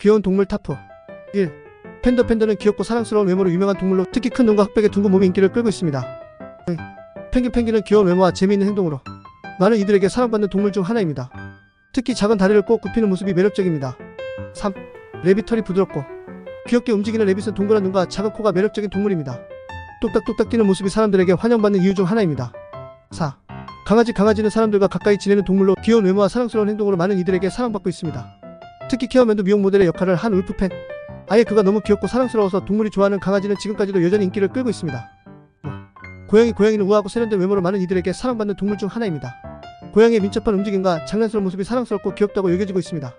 귀여운 동물 타프. 1. 팬더. 팬더는 귀엽고 사랑스러운 외모로 유명한 동물로 특히 큰 눈과 흑백의 둥근 몸이 인기를 끌고 있습니다. 펭귄은 귀여운 외모와 재미있는 행동으로 많은 이들에게 사랑받는 동물 중 하나입니다. 특히 작은 다리를 꼭 굽히는 모습이 매력적입니다. 3. 래빗. 털이 부드럽고 귀엽게 움직이는 래빗은 동그란 눈과 작은 코가 매력적인 동물입니다. 뚝딱뚝딱 뛰는 모습이 사람들에게 환영받는 이유 중 하나입니다. 4. 강아지. 강아지는 사람들과 가까이 지내는 동물로 귀여운 외모와 사랑스러운 행동으로 많은 이들에게 사랑받고 있습니다. 특히 케어맨도 미용 모델의 역할을 한 울프팬. 아예 그가 너무 귀엽고 사랑스러워서 동물이 좋아하는 강아지는 지금까지도 여전히 인기를 끌고 있습니다. 고양이. 고양이는 우아하고 세련된 외모로 많은 이들에게 사랑받는 동물 중 하나입니다. 고양이의 민첩한 움직임과 장난스러운 모습이 사랑스럽고 귀엽다고 여겨지고 있습니다.